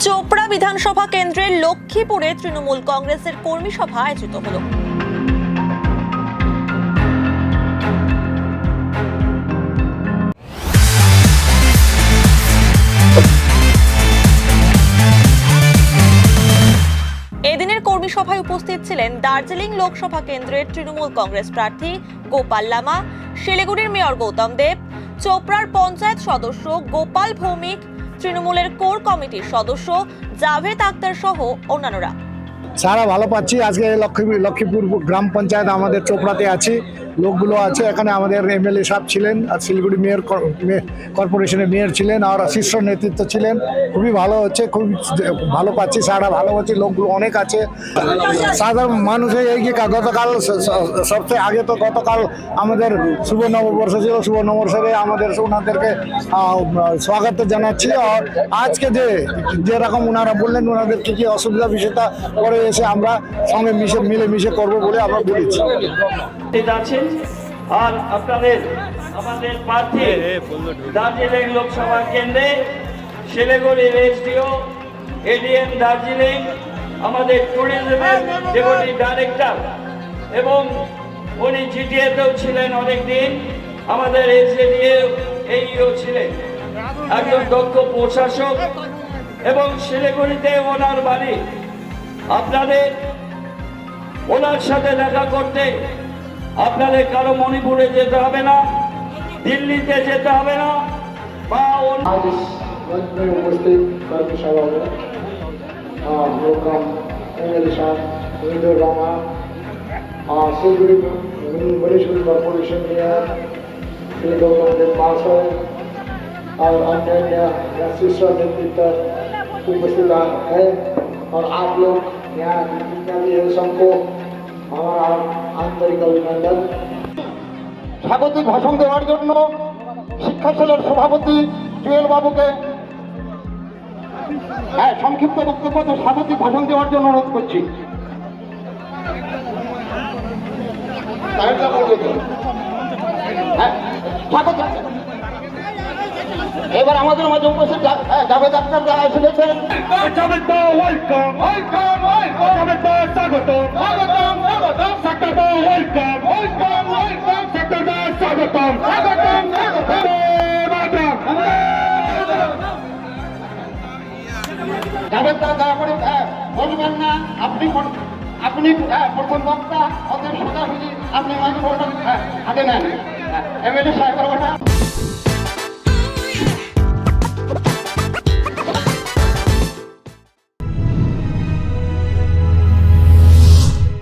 চোপড়া বিধানসভা কেন্দ্রের লক্ষ্মীপুরে তৃণমূল কংগ্রেসের কর্মী সভা আয়োজিত হলো। এদিনের কর্মী সভায় উপস্থিত ছিলেন দার্জিলিং লোকসভা কেন্দ্রের তৃণমূল কংগ্রেস প্রার্থী গোপাল লামা, শিলিগুড়ির মেয়র গৌতম দেব, চোপড়ার পঞ্চায়েত সদস্য গোপাল ভৌমিক, তৃণমূলের কোর কমিটির সদস্য জাভেদ আক্তার সহ অন্যান্যরা। সারা ভালো পাচ্ছি। আজকে লক্ষ্মীপুর গ্রাম পঞ্চায়েত আমাদের চোপড়াতে আছি, লোকগুলো আছে এখানে। আমাদের এমএলএ সাহেব ছিলেন, আর শিলিগুড়ি মেয়র কর্পোরেশনের মেয়র ছিলেন, আর শীর্ষ নেতৃত্ব ছিলেন। খুবই ভালো হচ্ছে, খুবই ভালো পাচ্ছি। সারা ভালো পাচ্ছি, লোকগুলো অনেক আছে। সাধারণ মানুষের এই যে গতকাল সবচেয়ে আগে তো গতকাল আমাদের শুভ নববর্ষ ছিল। শুভ নববর্ষে আমাদের ওনাদেরকে স্বাগত জানাচ্ছি। আর আজকে যেরকম ওনারা বললেন ওনাদের কি কি অসুবিধা বিষয়টা পরে এসে আমরা সঙ্গে মিলেমিশে করবো বলে আমরা বলেছি। আর আপনাদের আমাদের প্রার্থী দার্জিলিং লোকসভা কেন্দ্রে শিলিগুড়ির এসডিও এডিএম দার্জিলিং, আমাদের ট্যুরিজমের ডেপুটি ডাইরেক্টর, এবং উনি জিটিএতেও ছিলেন অনেকদিন, আমাদের এসডিও এইও ছিলেন, একজন দক্ষ প্রশাসক, এবং শিলিগুড়িতে ওনার বাড়ি। আপনাদের ওনার সাথে দেখা করতে আপনাদের কারো মণিপুরে যেতে হবে না, দিল্লিতে যেতে হবে না, বা উপস্থিত কর্মী সভা শিলিগুড়ি মিউনিসিপल कॉर्पोरेशन मेयर श्री गौतम देव महाशय और अन्य शीर्ष नेतृत्व उपस्थित है। और आप लोग यहाँ जितना भी है सबको हमारा आंतरिक अभिनंदन। স্বাগতিক ভাষণ দেওয়ার জন্য শিক্ষা সেলের সভাপতি জুয়েল বাবুকে সংক্ষিপ্ত বক্তব্য স্বাগতিক ভাষণ দেওয়ার জন্য অনুরোধ করছি। এবার আমাদের মাঝে উপস্থিত জাভেদ আক্তার যারা এসেছেন। জাভেদ দয়া করে বলবেন না, আপনি প্রথম বক্তা, অতএব সোজাসুজি আপনি মাইক্রোফোনটা হাতে নেন। এমএলএ সাহেবের কথা